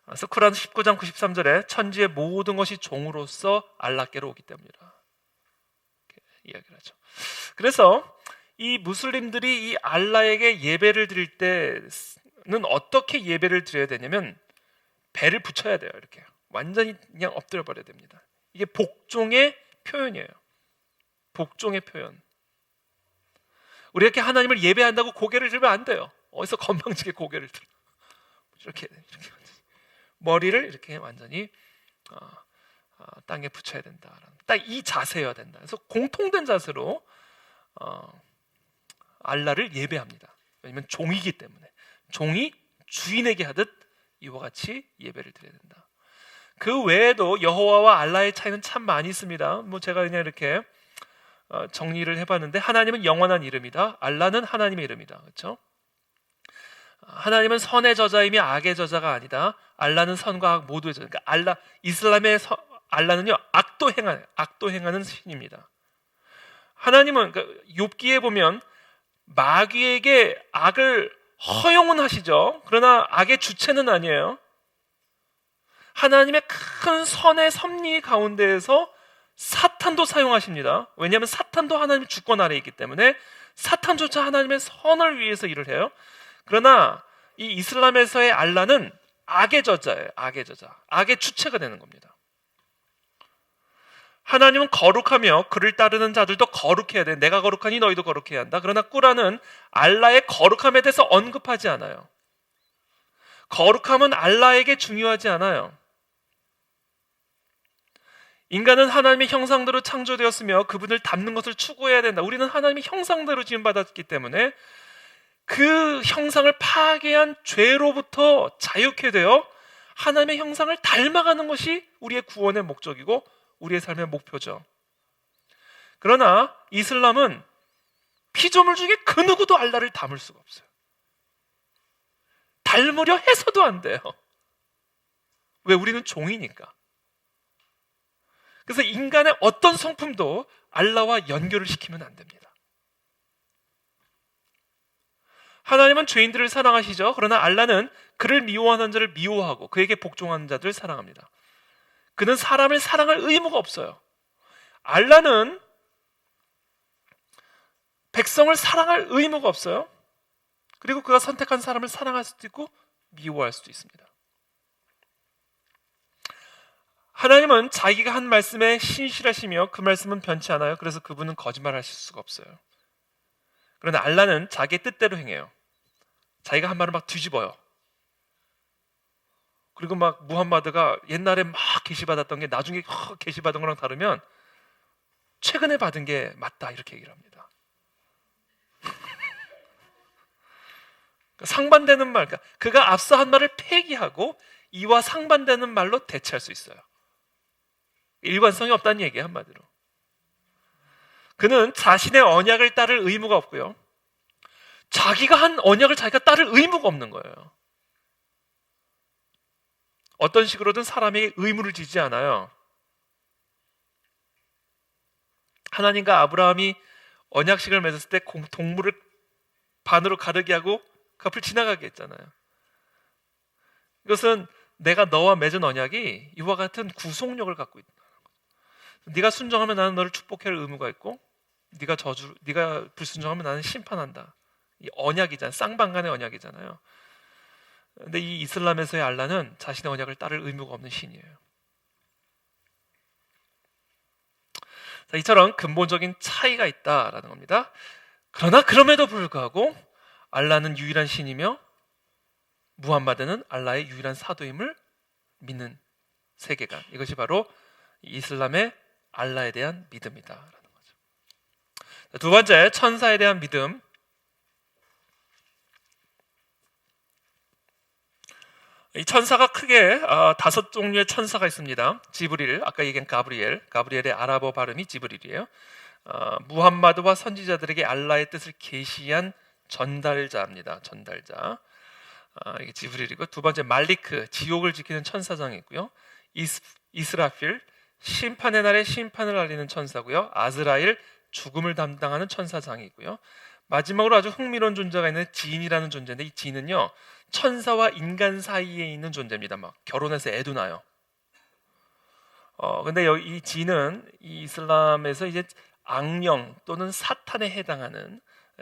그래서 쿠란 19장 93절에 천지의 모든 것이 종으로서 알라께로 오기 때문이라 이야기를 하죠. 그래서 이 무슬림들이 이 알라에게 예배를 드릴 때는 어떻게 예배를 드려야 되냐면 배를 붙여야 돼요. 이렇게 완전히 그냥 엎드려 버려야 됩니다. 이게 복종의 표현이에요. 복종의 표현. 우리 이렇게 하나님을 예배한다고 고개를 들면 안 돼요. 어디서 건방지게 고개를 들어. 이렇게 머리를 이렇게 완전히 땅에 붙여야 된다. 딱 이 자세여야 된다. 그래서 공통된 자세로 알라를 예배합니다. 왜냐하면 종이기 때문에 종이 주인에게 하듯 이와 같이 예배를 드려야 된다. 그 외에도 여호와와 알라의 차이는 참 많이 있습니다. 뭐 제가 그냥 이렇게 정리를 해봤는데, 하나님은 영원한 이름이다. 알라는 하나님의 이름이다. 그렇죠? 하나님은 선의 저자이며 악의 저자가 아니다. 알라는 선과 악 모두의 저자. 그러니까 이슬람의 알라는요, 악도 행하는 신입니다. 하나님은, 그러니까 욥기에 보면 마귀에게 악을 허용은 하시죠. 그러나 악의 주체는 아니에요. 하나님의 큰 선의 섭리 가운데에서 사탄도 사용하십니다. 왜냐하면 사탄도 하나님의 주권 아래에 있기 때문에 사탄조차 하나님의 선을 위해서 일을 해요. 그러나 이 이슬람에서의 알라는 악의 저자예요. 악의 저자. 악의 주체가 되는 겁니다. 하나님은 거룩하며 그를 따르는 자들도 거룩해야 돼. 내가 거룩하니 너희도 거룩해야 한다. 그러나 꾸란은 알라의 거룩함에 대해서 언급하지 않아요. 거룩함은 알라에게 중요하지 않아요. 인간은 하나님의 형상대로 창조되었으며 그분을 닮는 것을 추구해야 된다. 우리는 하나님의 형상대로 지음받았기 때문에 그 형상을 파괴한 죄로부터 자유케 되어 하나님의 형상을 닮아가는 것이 우리의 구원의 목적이고 우리의 삶의 목표죠. 그러나 이슬람은 피조물 중에 그 누구도 알라를 닮을 수가 없어요. 닮으려 해서도 안 돼요. 왜? 우리는 종이니까. 그래서 인간의 어떤 성품도 알라와 연결을 시키면 안 됩니다. 하나님은 죄인들을 사랑하시죠. 그러나 알라는 그를 미워하는 자를 미워하고 그에게 복종하는 자들을 사랑합니다. 그는 사람을 사랑할 의무가 없어요. 알라는 백성을 사랑할 의무가 없어요. 그리고 그가 선택한 사람을 사랑할 수도 있고 미워할 수도 있습니다. 하나님은 자기가 한 말씀에 신실하시며 그 말씀은 변치 않아요. 그래서 그분은 거짓말하실 수가 없어요. 그러나 알라는 자기의 뜻대로 행해요. 자기가 한 말을 막 뒤집어요. 그리고 막 무함마드가 옛날에 막 계시받았던 게 나중에 계시받은 거랑 다르면 최근에 받은 게 맞다 이렇게 얘기를 합니다. 상반되는 말, 그러니까 그가 앞서 한 말을 폐기하고 이와 상반되는 말로 대체할 수 있어요. 일관성이 없다는 얘기예요, 한마디로. 그는 자신의 언약을 따를 의무가 없고요. 자기가 한 언약을 자기가 따를 의무가 없는 거예요. 어떤 식으로든 사람에게 의무를 지지 않아요. 하나님과 아브라함이 언약식을 맺었을 때 동물을 반으로 가르게 하고 그 앞을 지나가게 했잖아요. 이것은 내가 너와 맺은 언약이 이와 같은 구속력을 갖고 있다. 네가 순종하면 나는 너를 축복할 의무가 있고, 네가 불순종하면 나는 심판한다. 이 언약이잖아요. 쌍방간의 언약이잖아요. 근데 이 이슬람에서의 알라는 자신의 언약을 따를 의무가 없는 신이에요. 자, 이처럼 근본적인 차이가 있다라는 겁니다. 그러나 그럼에도 불구하고 알라는 유일한 신이며 무함마드는 알라의 유일한 사도임을 믿는 세계관, 이것이 바로 이슬람의 알라에 대한 믿음이다라는 거죠. 자, 두 번째, 천사에 대한 믿음. 이 천사가 크게 5종류의 천사가 있습니다. 지브릴, 아까 얘기한 가브리엘의 아랍어 발음이 지브릴이에요. 무함마드와 선지자들에게 알라의 뜻을 계시한 전달자입니다. 전달자. 이게 지브릴이고, 두 번째 말리크, 지옥을 지키는 천사장이 있고요. 이스라필, 심판의 날에 심판을 알리는 천사고요. 아즈라일, 죽음을 담당하는 천사장이 있고요. 마지막으로 아주 흥미로운 존재가 있는 진이라는 존재인데, 이 진은요 천사와 인간 사이에 있는 존재입니다. 막 결혼해서 애도 나요. 근데 이 진은 이 이슬람에서 이제 악령 또는 사탄에 해당하는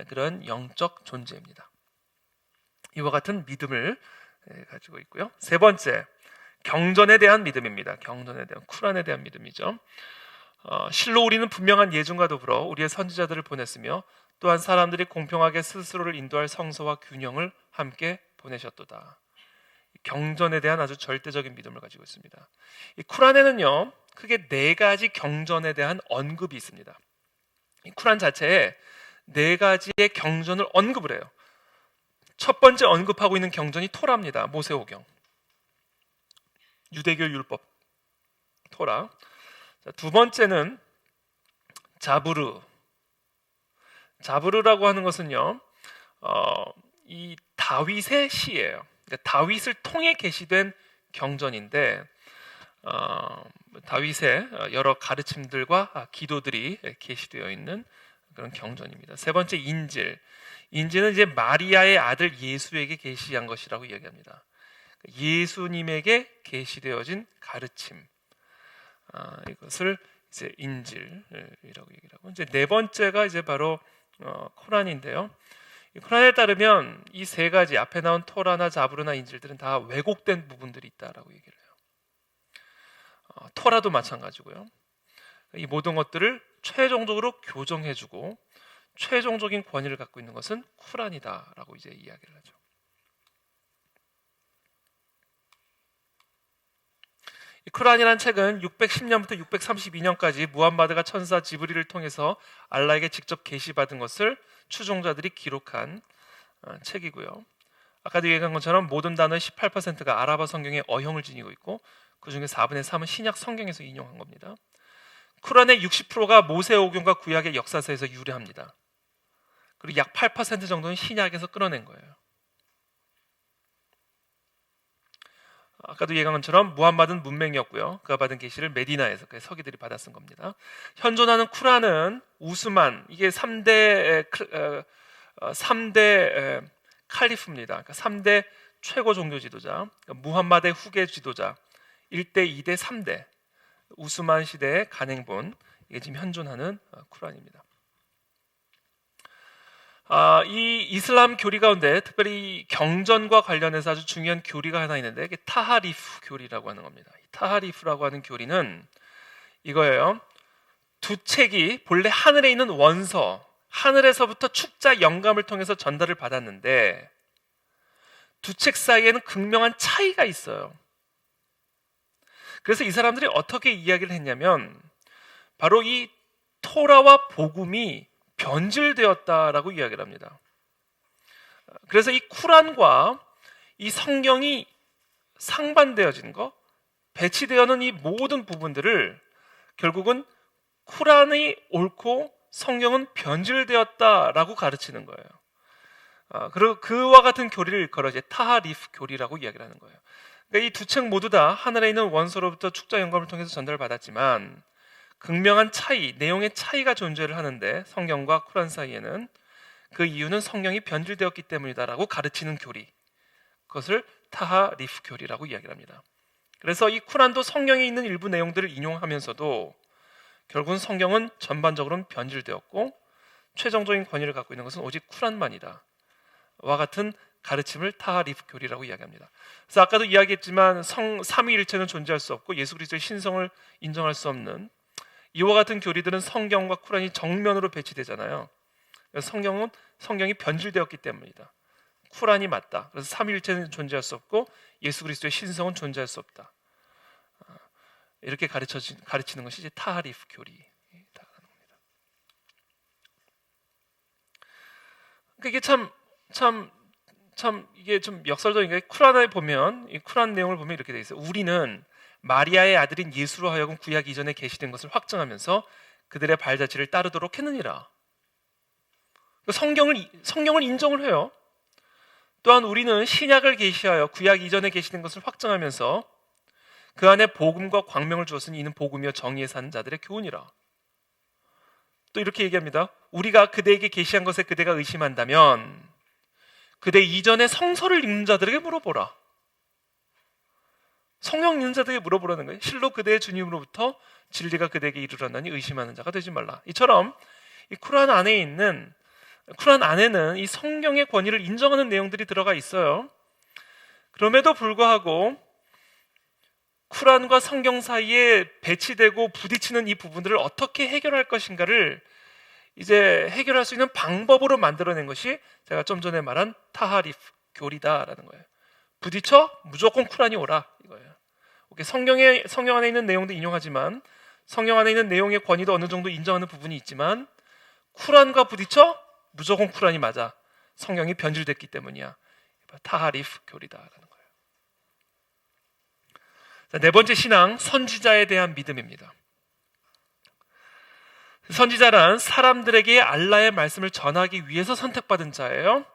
그런 영적 존재입니다. 이와 같은 믿음을 가지고 있고요. 세 번째, 경전에 대한 믿음입니다. 경전에 대한, 쿠란에 대한 믿음이죠. 실로 우리는 분명한 예증과 더불어 우리의 선지자들을 보냈으며 또한 사람들이 공평하게 스스로를 인도할 성서와 균형을 함께 보내셨도다. 경전에 대한 아주 절대적인 믿음을 가지고 있습니다. 이 쿠란에는요 크게 4가지 경전에 대한 언급이 있습니다. 이 쿠란 자체에 4가지의 경전을 언급을 해요. 첫 번째 언급하고 있는 경전이 토라입니다. 모세오경, 유대교 율법 토라. 자, 두 번째는 자부르라고 하는 것은요 이 다윗의 시예요. 그러니까 다윗을 통해 계시된 경전인데, 다윗의 여러 가르침들과 기도들이 계시되어 있는 그런 경전입니다. 세 번째, 인질은 이제 마리아의 아들 예수에게 계시한 것이라고 이야기합니다. 예수님에게 계시되어진 가르침, 이것을 이제 인질이라고 얘기를 하고, 이제 네 번째가 이제 바로 코란인데요. 이 코란에 따르면 이 3가지 앞에 나온 토라나 자부르나 인질들은 다 왜곡된 부분들이 있다라고 얘기를 해요. 토라도 마찬가지고요. 이 모든 것들을 최종적으로 교정해주고 최종적인 권위를 갖고 있는 것은 쿠란이다라고 이제 이야기를 하죠. 이 쿠란이라는 책은 610년부터 632년까지 무함마드가 천사 지브리를 통해서 알라에게 직접 계시받은 것을 추종자들이 기록한 책이고요. 아까도 얘기한 것처럼 모든 단어의 18%가 아랍어 성경의 어형을 지니고 있고, 그 중에 4분의 3은 신약 성경에서 인용한 겁니다. 쿠란의 60%가 모세오경과 구약의 역사서에서 유래합니다. 그리고 약 8% 정도는 신약에서 끌어낸 거예요. 아까도 얘기한 것처럼 무함마드는 문맹이었고요. 그가 받은 계시를 메디나에서 그 서기들이 받아 쓴 겁니다. 현존하는 쿠란은 우스만, 이게 3대 칼리프입니다. 그러니까 3대 최고 종교 지도자, 그러니까 무함마드의 후계 지도자, 1대, 2대, 3대 우스만 시대의 간행본, 이게 지금 현존하는 쿠란입니다. 이 이슬람 교리 가운데 특별히 경전과 관련해서 아주 중요한 교리가 하나 있는데, 이게 타하리프 교리라고 하는 겁니다. 이 타하리프라고 하는 교리는 이거예요. 두 책이 본래 하늘에 있는 원서, 하늘에서부터 축자 영감을 통해서 전달을 받았는데 두 책 사이에는 극명한 차이가 있어요. 그래서 이 사람들이 어떻게 이야기를 했냐면, 바로 이 토라와 복음이 변질되었다라고 이야기를 합니다. 그래서 이 쿠란과 이 성경이 상반되어진 거, 배치되어는 이 모든 부분들을 결국은 쿠란이 옳고 성경은 변질되었다라고 가르치는 거예요. 그리고 그와 같은 교리를 일컬어 이제 타하리프 교리라고 이야기를 하는 거예요. 그러니까 이 두 책 모두 다 하늘에 있는 원서로부터 축자 영감을 통해서 전달을 받았지만 극명한 차이, 내용의 차이가 존재를 하는데 성경과 쿠란 사이에는 그 이유는 성경이 변질되었기 때문이다라고 가르치는 교리, 그것을 타하리프 교리라고 이야기를 합니다. 그래서 이 쿠란도 성경에 있는 일부 내용들을 인용하면서도 결국은 성경은 전반적으로는 변질되었고 최종적인 권위를 갖고 있는 것은 오직 쿠란만이다 와 같은 가르침을 타하리프 교리라고 이야기합니다. 그래서 아까도 이야기했지만 삼위일체는 존재할 수 없고 예수 그리스도의 신성을 인정할 수 없는 이와 같은 교리들은 성경과 쿠란이 정면으로 배치되잖아요. 그래서 성경이 변질되었기 때문이다. 쿠란이 맞다. 그래서 삼위일체는 존재할 수 없고 예수 그리스도의 신성은 존재할 수 없다. 이렇게 가르치는 것이 이제 타하리프 교리다라는 겁니다. 그러니까 이게 참 이게 좀 역설적인 게 쿠란에 보면 이 쿠란 내용을 보면 이렇게 돼 있어요. 우리는 마리아의 아들인 예수로 하여금 구약 이전에 계시된 것을 확증하면서 그들의 발자취를 따르도록 했느니라. 성경을 인정을 해요. 또한 우리는 신약을 계시하여 구약 이전에 계시된 것을 확증하면서 그 안에 복음과 광명을 주었으니 이는 복음이요 정의에 사는 자들의 교훈이라. 또 이렇게 얘기합니다. 우리가 그대에게 계시한 것에 그대가 의심한다면 그대 이전에 성서를 읽는 자들에게 물어보라. 성경 읽는 자들에게 물어보라는 거예요. 실로 그대의 주님으로부터 진리가 그대에게 이르렀나니 의심하는 자가 되지 말라. 이처럼 이 쿠란 안에는 이 성경의 권위를 인정하는 내용들이 들어가 있어요. 그럼에도 불구하고 쿠란과 성경 사이에 배치되고 부딪히는 이 부분들을 어떻게 해결할 것인가를 이제 해결할 수 있는 방법으로 만들어낸 것이 제가 좀 전에 말한 타하리프 교리다라는 거예요. 부딪혀 무조건 쿠란이 오라 이거예요. 성경 안에 있는 내용도 인용하지만 성경 안에 있는 내용의 권위도 어느 정도 인정하는 부분이 있지만 쿠란과 부딪혀 무조건 쿠란이 맞아. 성경이 변질됐기 때문이야. 타하리프 교리다라는 거예요. 자, 네 번째 신앙, 선지자에 대한 믿음입니다. 선지자란 사람들에게 알라의 말씀을 전하기 위해서 선택받은 자예요.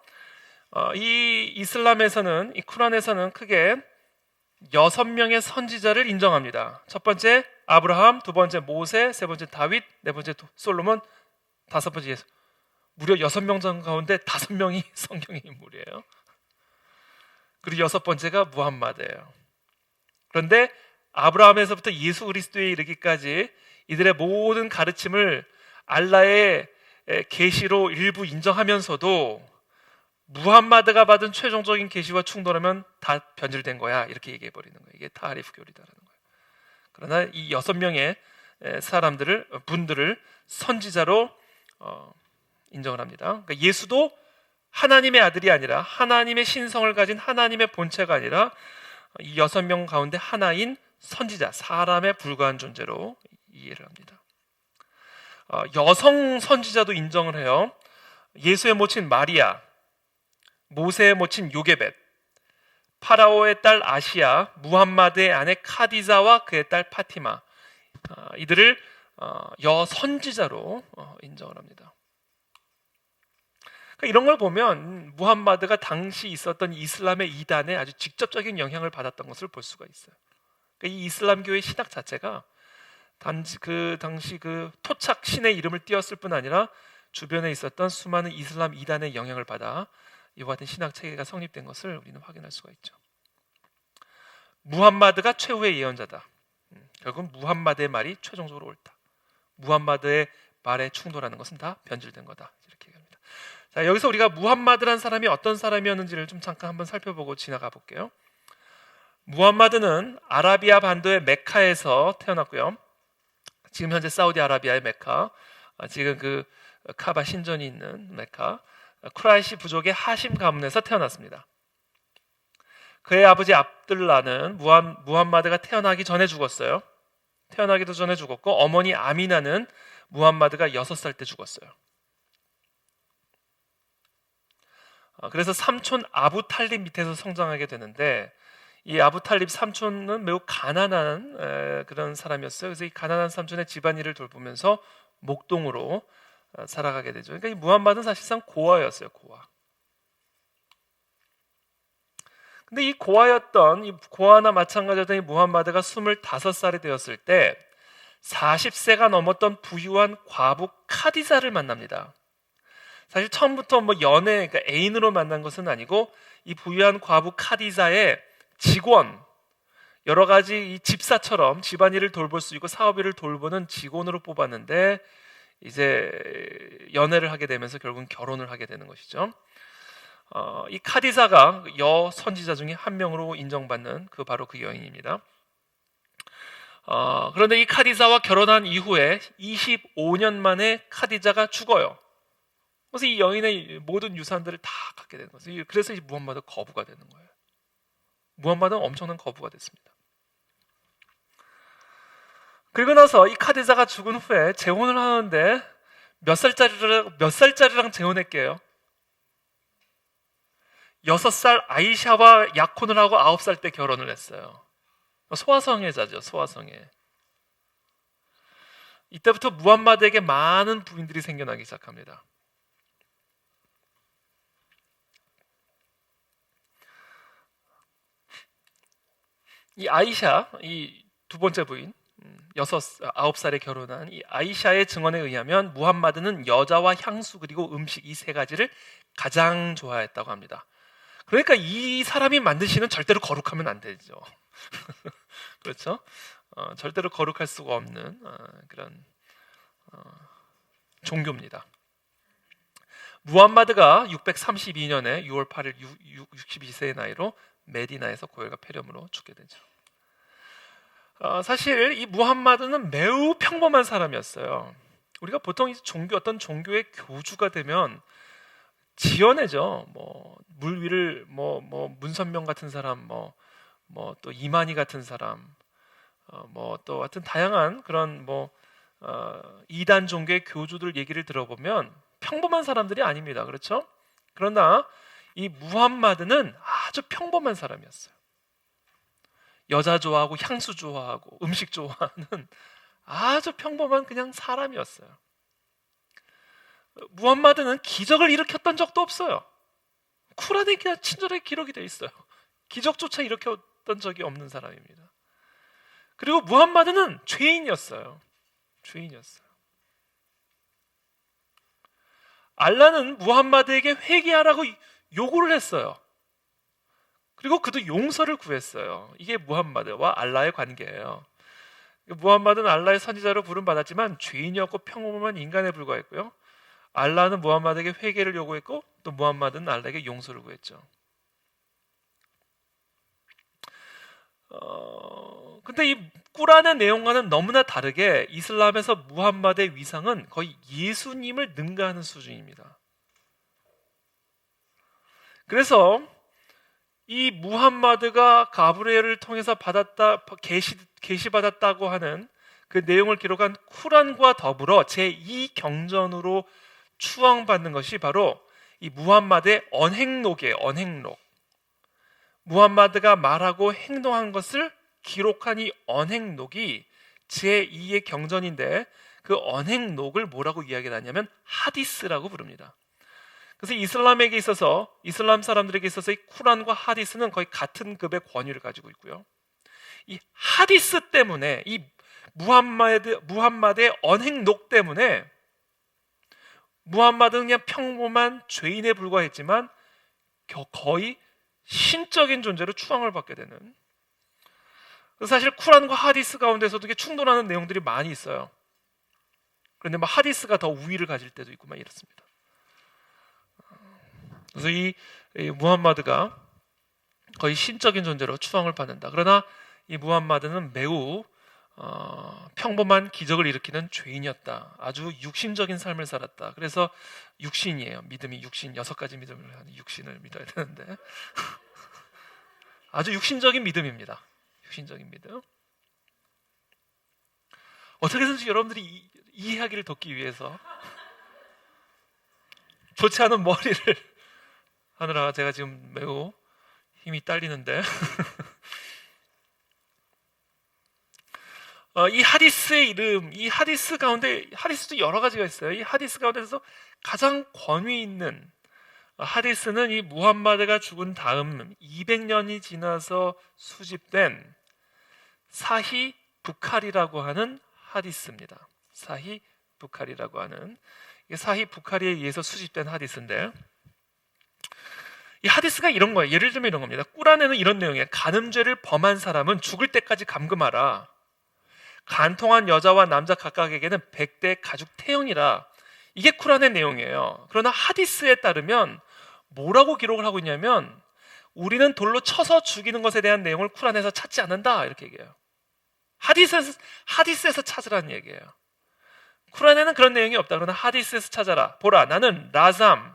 이 이슬람에서는, 이 쿠란에서는 크게 6명의 선지자를 인정합니다. 첫 번째 아브라함, 두 번째 모세, 세 번째 다윗, 네 번째 솔로몬, 다섯 번째 예수. 무려 6명 가운데 5명이 성경의 인물이에요. 그리고 6번째가 무함마드예요. 그런데 아브라함에서부터 예수 그리스도에 이르기까지 이들의 모든 가르침을 알라의 계시로 일부 인정하면서도 무함마드가 받은 최종적인 계시와 충돌하면 다 변질된 거야. 이렇게 얘기해 버리는 거예요. 이게 타하리프 교리다라는 거예요. 그러나 이 6명의 분들을 선지자로 인정을 합니다. 그러니까 예수도 하나님의 아들이 아니라 하나님의 신성을 가진 하나님의 본체가 아니라 이 6명 가운데 하나인 선지자, 사람에 불과한 존재로 이해를 합니다. 여성 선지자도 인정을 해요. 예수의 모친 마리아, 모세의 모친 요게벳, 파라오의 딸 아시아, 무함마드의 아내 카디자와 그의 딸 파티마, 이들을 여선지자로 인정을 합니다. 그러니까 이런 걸 보면 무함마드가 당시 있었던 이슬람의 이단에 아주 직접적인 영향을 받았던 것을 볼 수가 있어요. 그러니까 이 이슬람교의 신학 자체가 그 당시 그 토착 신의 이름을 띄었을 뿐 아니라 주변에 있었던 수많은 이슬람 이단의 영향을 받아 이와 같은 신학 체계가 성립된 것을 우리는 확인할 수가 있죠. 무함마드가 최후의 예언자다. 결국 무함마드의 말이 최종적으로 옳다. 무함마드의 말에 충돌하는 것은 다 변질된 거다. 이렇게 얘기합니다. 자, 여기서 우리가 무함마드란 사람이 어떤 사람이었는지를 좀 잠깐 한번 살펴보고 지나가 볼게요. 무함마드는 아라비아 반도의 메카에서 태어났고요. 지금 현재 사우디아라비아의 메카, 지금 그 카바 신전이 있는 메카, 쿠라이시 부족의 하심 가문에서 태어났습니다. 그의 아버지 압둘라는 무함마드가 태어나기 전에 죽었어요. 태어나기도 전에 죽었고 어머니 아미나는 무함마드가 6살 때 죽었어요. 그래서 삼촌 아부 탈립 밑에서 성장하게 되는데 이 아부 탈립 삼촌은 매우 가난한 그런 사람이었어요. 그래서 이 가난한 삼촌의 집안일을 돌보면서 목동으로 살아가게 되죠. 그러니까 이 무함마드는 사실상 고아였어요. 고아. 근데 이 고아나 마찬가지였던 이 무함마드가 25살이 되었을 때 40세가 넘었던 부유한 과부 카디자를 만납니다. 사실 처음부터 뭐 연애, 그러니까 애인으로 만난 것은 아니고 이 부유한 과부 카디자의 직원, 여러 가지 이 집사처럼 집안일을 돌볼 수 있고 사업일을 돌보는 직원으로 뽑았는데 이제 연애를 하게 되면서 결국은 결혼을 하게 되는 것이죠. 이 카디사가 여 선지자 중에 한 명으로 인정받는 바로 그 여인입니다. 그런데 이 카디사와 결혼한 이후에 25년 만에 카디자가 죽어요. 그래서 이 여인의 모든 유산들을 다 갖게 되는 거죠. 그래서 이 무함마드 거부가 되는 거예요. 무함마드는 엄청난 거부가 됐습니다. 그리고 나서 이 카디자가 죽은 후에 재혼을 하는데 몇 살짜리랑 재혼했게요? 6살 아이샤와 약혼을 하고 9살 때 결혼을 했어요. 소아성애자죠, 소아성애. 이때부터 무함마드에게 많은 부인들이 생겨나기 시작합니다. 이 아이샤, 이 두 번째 부인, 9살에 결혼한 이 아이샤의 증언에 의하면 무함마드는 여자와 향수 그리고 음식 이 세 가지를 가장 좋아했다고 합니다. 그러니까 이 사람이 만드시는 절대로 거룩하면 안 되죠. 그렇죠? 절대로 거룩할 수가 없는 그런 종교입니다. 무함마드가 632년에 6월 8일 62세의 나이로 메디나에서 고열과 폐렴으로 죽게 되죠. 사실 이 무함마드는 매우 평범한 사람이었어요. 우리가 보통 어떤 종교의 교주가 되면 지어내죠. 뭐 물 위를 문선명 같은 사람, 또 이만희 같은 사람, 또 하여튼 다양한 그런 이단 종교의 교주들 얘기를 들어보면 평범한 사람들이 아닙니다. 그렇죠? 그러나 이 무함마드는 아주 평범한 사람이었어요. 여자 좋아하고 향수 좋아하고 음식 좋아하는 아주 평범한 그냥 사람이었어요. 무함마드는 기적을 일으켰던 적도 없어요. 쿠란에 그냥 친절하게 기록이 되어 있어요. 기적조차 일으켰던 적이 없는 사람입니다. 그리고 무함마드는 죄인이었어요. 죄인이었어요. 알라는 무함마드에게 회개하라고 요구를 했어요. 그리고 그도 용서를 구했어요. 이게 무함마드와 알라의 관계예요. 무함마드는 알라의 선지자로 부름받았지만 죄인이었고 평범한 인간에 불과했고요. 알라는 무함마드에게 회개를 요구했고 또 무함마드는 알라에게 용서를 구했죠. 근데 이 꾸란의 내용과는 너무나 다르게 이슬람에서 무함마드의 위상은 거의 예수님을 능가하는 수준입니다. 그래서 이 무함마드가 가브리엘을 통해서 계시받았다고 하는 그 내용을 기록한 쿠란과 더불어 제2경전으로 추앙받는 것이 바로 이 무함마드의 언행록이에요. 언행록. 무함마드가 말하고 행동한 것을 기록한 이 언행록이 제2의 경전인데 그 언행록을 뭐라고 이야기를 하냐면 하디스라고 부릅니다. 그래서 이슬람에게 있어서 이슬람 사람들에게 있어서 이 쿠란과 하디스는 거의 같은 급의 권위를 가지고 있고요. 이 하디스 때문에 이 무함마드의 언행록 때문에 무함마드는 그냥 평범한 죄인에 불과했지만 거의 신적인 존재로 추앙을 받게 되는. 사실 쿠란과 하디스 가운데서도 충돌하는 내용들이 많이 있어요. 그런데 하디스가 더 우위를 가질 때도 있고 이렇습니다. 그래서 이 무함마드가 거의 신적인 존재로 추앙을 받는다. 그러나 이 무함마드는 매우 평범한 기적을 일으키는 죄인이었다. 아주 육신적인 삶을 살았다. 그래서 육신이에요. 믿음이 육신, 6가지 믿음을 하는 육신을 믿어야 되는데 아주 육신적인 믿음입니다. 육신적인 믿음. 어떻게든지 여러분들이 이해하기를 돕기 위해서 좋지 않은 머리를 하느라 제가 지금 매우 힘이 딸리는데 이 하디스의 이름, 이 하디스 가운데 하디스도 여러 가지가 있어요. 이 하디스 가운데서 가장 권위 있는 하디스는 이 무함마드가 죽은 다음 200년이 지나서 수집된 사히 부카리라고 하는 하디스입니다. 사히 부카리라고 하는, 이게 사히 부카리에 의해서 수집된 하디스인데, 이 하디스가 이런 거예요. 예를 들면 이런 겁니다. 꾸란에는 이런 내용이에요. 간음죄를 범한 사람은 죽을 때까지 감금하라. 간통한 여자와 남자 각각에게는 100대 가죽 태형이라. 이게 쿠란의 내용이에요. 그러나 하디스에 따르면 뭐라고 기록을 하고 있냐면, 우리는 돌로 쳐서 죽이는 것에 대한 내용을 쿠란에서 찾지 않는다, 이렇게 얘기해요. 하디스에서 찾으라는 얘기예요. 쿠란에는 그런 내용이 없다. 그러나 하디스에서 찾아라. 보라, 나는 라삼,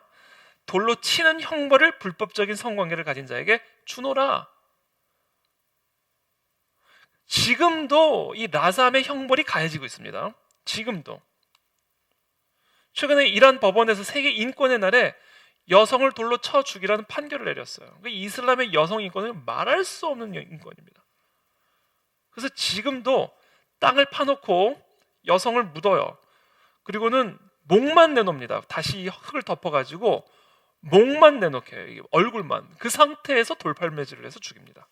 돌로 치는 형벌을 불법적인 성관계를 가진 자에게 주노라. 지금도 이 라삼의 형벌이 가해지고 있습니다. 지금도. 최근에 이란 법원에서 세계 인권의 날에 여성을 돌로 쳐 죽이라는 판결을 내렸어요. 이슬람의 여성 인권은 말할 수 없는 인권입니다. 그래서 지금도 땅을 파놓고 여성을 묻어요. 그리고는 목만 내놓습니다. 다시 흙을 덮어가지고 목만 내놓게 해요. 얼굴만. 그 상태에서 돌팔매질을 해서 죽입니다.